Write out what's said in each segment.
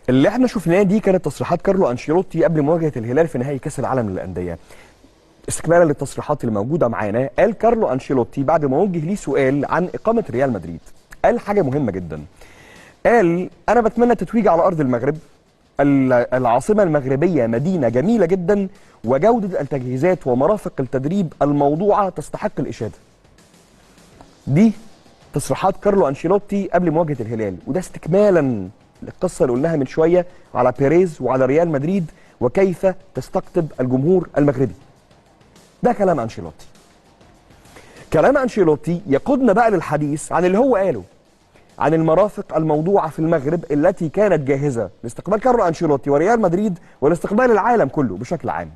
اللي احنا شفناه دي كانت تصريحات كارلو انشيلوتي قبل مواجهه الهلال في نهائي كاس العالم للانديه. استكمالا للتصريحات اللي موجوده معانا، قال كارلو انشيلوتي بعد ما وجه ليه سؤال عن اقامه ريال مدريد، قال حاجه مهمه جدا. قال: انا بتمنى التتويج على ارض المغرب، العاصمه المغربيه مدينه جميله جدا، وجوده التجهيزات ومرافق التدريب الموضوعه تستحق الاشاده. دي تصريحات كارلو انشيلوتي قبل مواجهه الهلال، وده استكمالا للقصه اللي قلناها من شويه على بيريز وعلى ريال مدريد وكيف تستقطب الجمهور المغربي. ده كلام انشيلوتي. كلام انشيلوتي يقودنا بقى للحديث عن اللي هو قاله عن المرافق الموضوعه في المغرب التي كانت جاهزه لاستقبال كارلو انشيلوتي وريال مدريد ولاستقبال العالم كله بشكل عام.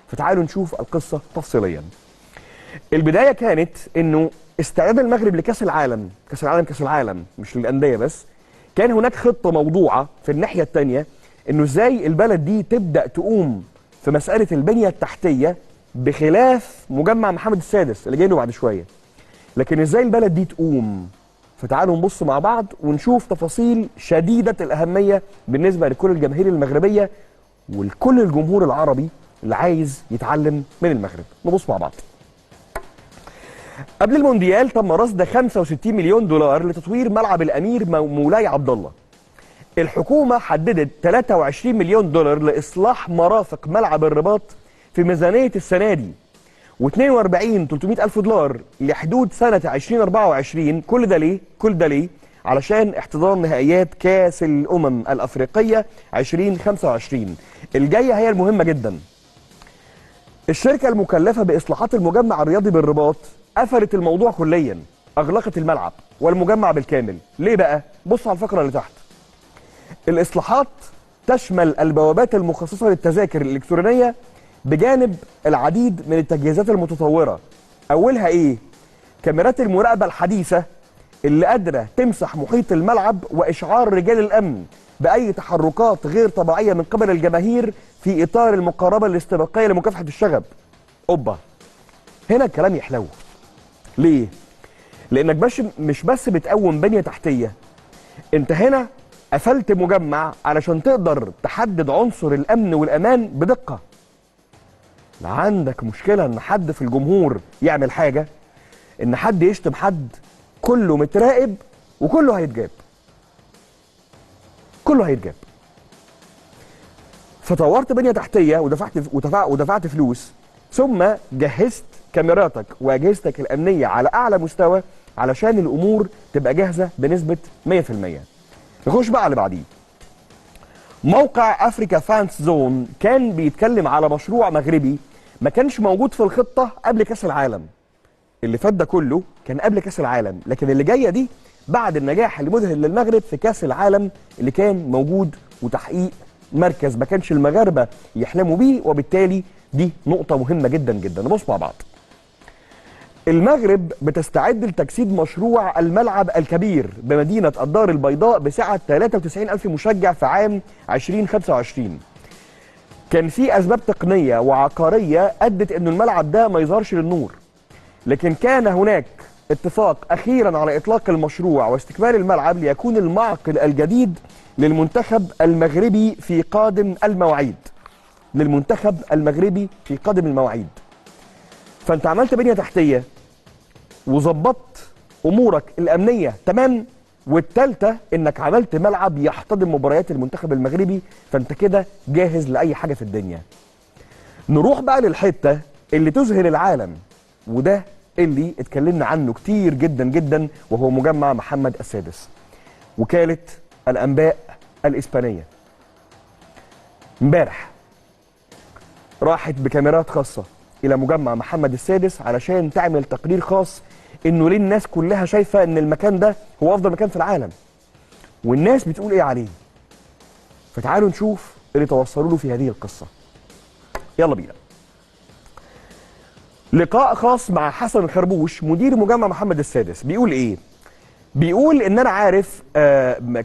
فتعالوا نشوف القصه تفصيليا. البدايه كانت انه استعداد المغرب لكاس العالم، كاس العالم مش للانديه بس، كان هناك خطه موضوعه في الناحيه الثانيه انه ازاي البلد دي تبدا تقوم في مساله البنيه التحتيه بخلاف مجمع محمد السادس اللي جاي له بعد شويه. لكن ازاي البلد دي تقوم؟ فتعالوا نبص مع بعض ونشوف تفاصيل شديده الاهميه بالنسبه لكل الجماهير المغربيه ولكل الجمهور العربي اللي عايز يتعلم من المغرب. نبص مع بعض. قبل المونديال تم رصد 65 مليون دولار لتطوير ملعب الامير مولاي عبد الله. الحكومه حددت 23 مليون دولار لاصلاح مرافق ملعب الرباط في ميزانيه السنه دي، و42 300 الف دولار لحدود سنه 2024. كل ده ليه؟ كل ده ليه؟ علشان احتضان نهائيات كاس الامم الافريقيه 2025 الجايه، هي المهمه جدا. الشركه المكلفه باصلاحات المجمع الرياضي بالرباط قفلت الموضوع كليا، اغلقت الملعب والمجمع بالكامل. ليه بقى؟ بصوا على الفقره اللي تحت. الاصلاحات تشمل البوابات المخصصه للتذاكر الالكترونيه بجانب العديد من التجهيزات المتطوره. اولها ايه؟ كاميرات المراقبه الحديثه اللي قادره تمسح محيط الملعب واشعار رجال الامن باي تحركات غير طبيعيه من قبل الجماهير في اطار المقاربه الاستباقيه لمكافحه الشغب. اوبا، هنا الكلام يحلو. ليه؟ لانك مش بس بتقوم بنيه تحتيه، انت هنا قفلت مجمع علشان تقدر تحدد عنصر الامن والامان بدقه. لا عندك مشكله ان حد في الجمهور يعمل حاجه، ان حد يشتم حد، كله متراقب وكله هيتجاب. كله هيتجاب. فطورت بنيه تحتيه ودفعت فلوس، ثم جهزت كاميراتك واجهزتك الامنيه على اعلى مستوى علشان الامور تبقى جاهزه بنسبه 100%. نخش بقى على اللي بعديه. موقع افريكا فانس زون كان بيتكلم على مشروع مغربي ما كانش موجود في الخطه قبل كاس العالم. اللي فات ده كله كان قبل كاس العالم، لكن اللي جايه دي بعد النجاح المذهل للمغرب في كاس العالم اللي كان موجود وتحقيق مركز ما كانش المغاربه يحلموا بيه، وبالتالي دي نقطه مهمه جدا جدا. نبص مع بعض. المغرب بتستعد لتجسيد مشروع الملعب الكبير بمدينة الدار البيضاء بسعة 93 ألف مشجع في عام 2025. كان في أسباب تقنية وعقارية أدت أن الملعب ده ما يظهرش للنور، لكن كان هناك اتفاق أخيرا على إطلاق المشروع واستكمال الملعب ليكون المعقل الجديد للمنتخب المغربي في قادم المواعيد. للمنتخب المغربي في قادم المواعيد. فأنت عملت بنية تحتية وظبطت امورك الامنيه تمام، والثالثه انك عملت ملعب يحتضن مباريات المنتخب المغربي، فانت كده جاهز لاي حاجه في الدنيا. نروح بقى للحته اللي تذهل العالم، وده اللي اتكلمنا عنه كتير جدا جدا، وهو مجمع محمد السادس. وكاله الانباء الاسبانيه امبارح راحت بكاميرات خاصه الى مجمع محمد السادس علشان تعمل تقرير خاص انه ليه الناس كلها شايفه ان المكان ده هو افضل مكان في العالم، والناس بتقول ايه عليه. فتعالوا نشوف اللي توصلوا له في هذه القصه. يلا بينا. لقاء خاص مع حسن الخربوش مدير مجمع محمد السادس. بيقول ايه؟ بيقول ان انا عارف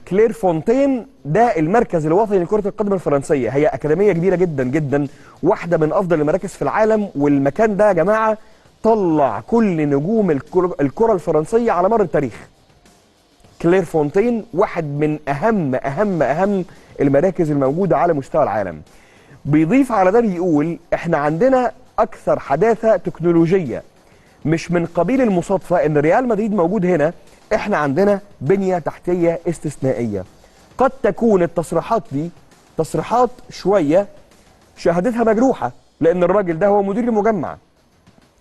كلير فونتين ده المركز الوطني لكره القدم الفرنسيه، هي اكاديميه كبيره جدا جدا، واحده من افضل المراكز في العالم، والمكان ده يا جماعه طلع كل نجوم الكره الفرنسيه على مر التاريخ. كلير فونتين واحد من اهم المراكز الموجوده على مستوى العالم. بيضيف على ده بيقول احنا عندنا اكثر حداثه تكنولوجيه، مش من قبيل المصادفه ان ريال مدريد موجود هنا. احنا عندنا بنيه تحتيه استثنائيه. قد تكون التصريحات دي تصريحات شويه شهادتها مجروحه، لان الراجل ده هو مدير المجمع،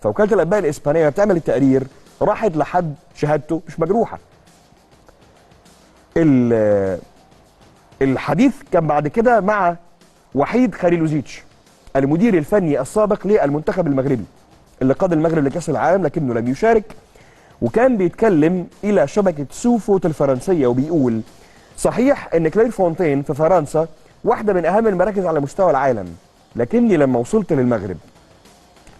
فوكاله الانباء الاسبانيه بتعمل التقرير راحت لحد شهادته مش مجروحه. الحديث كان بعد كده مع وحيد خليلوزيتش المدير الفني السابق للمنتخب المغربي اللي قاد المغرب لكأس العالم لكنه لم يشارك، وكان بيتكلم الى شبكه سوفوت الفرنسيه وبيقول صحيح ان كلير فونتين في فرنسا واحده من اهم المراكز على مستوى العالم، لكني لما وصلت للمغرب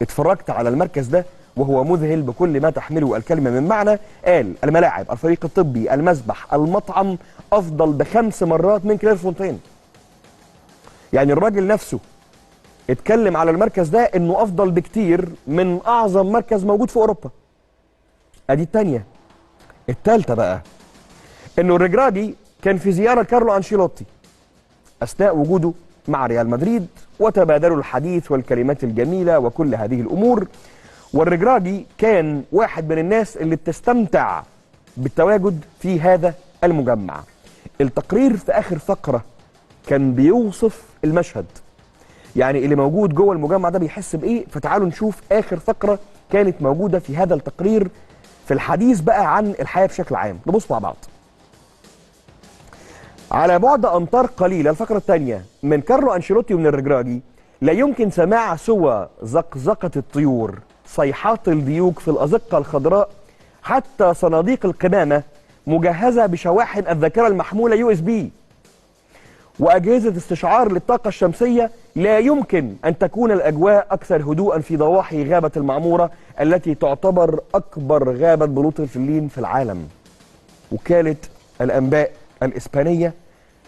اتفرجت على المركز ده وهو مذهل بكل ما تحمله الكلمه من معنى. قال الملاعب، الفريق الطبي، المسبح، المطعم افضل ب5 مرات من كلير فونتين. يعني الراجل نفسه اتكلم على المركز ده انه افضل بكتير من اعظم مركز موجود في اوروبا. ادي الثانيه. الثالثه بقى انه الرجراجي كان في زياره كارلو انشيلوتي اثناء وجوده مع ريال مدريد، وتبادلوا الحديث والكلمات الجميله وكل هذه الامور. والرجراجي كان واحد من الناس اللي بتستمتع بالتواجد في هذا المجمع. التقرير في اخر فقره كان بيوصف المشهد، يعني اللي موجود جوه المجمع ده بيحس بايه. فتعالوا نشوف اخر فقره كانت موجوده في هذا التقرير في الحديث بقى عن الحياه بشكل عام. نبص مع بعض. على بعد امتار قليله، الفقره الثانيه، من كارلو انشيلوتي ومن الرجراجي لا يمكن سماع سوى زقزقه الطيور، صيحات الديوك في الازقه الخضراء، حتى صناديق القمامه مجهزه بشواحن الذاكره المحموله USB واجهزه استشعار للطاقه الشمسيه. لا يمكن ان تكون الاجواء اكثر هدوءا في ضواحي غابه المعموره التي تعتبر اكبر غابه بلوط الفلين في العالم. وكاله الانباء الاسبانيه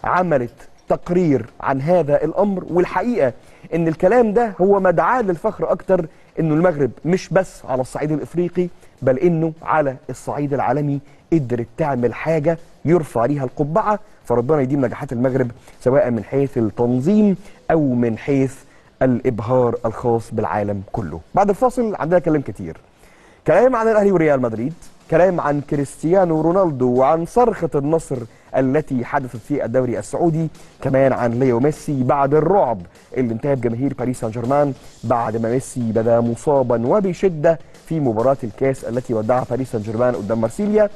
عملت تقرير عن هذا الامر، والحقيقه ان الكلام ده هو مدعاه للفخر اكتر انه المغرب مش بس على الصعيد الافريقي بل انه على الصعيد العالمي قدرت تعمل حاجه يرفع ليها القبعه. فربنا يديم نجاحات المغرب سواء من حيث التنظيم او من حيث الابهار الخاص بالعالم كله. بعد الفاصل عندنا كلام كتير، كلام عن الاهلي وريال مدريد، كلام عن كريستيانو رونالدو وعن صرخة النصر التي حدثت في الدوري السعودي، كمان عن ليو ميسي بعد الرعب اللي انتهى بجماهير باريس سان جيرمان بعد ما ميسي بدا مصابا وبشدة في مباراة الكاس التي ودعها باريس سان جيرمان قدام مارسيليا.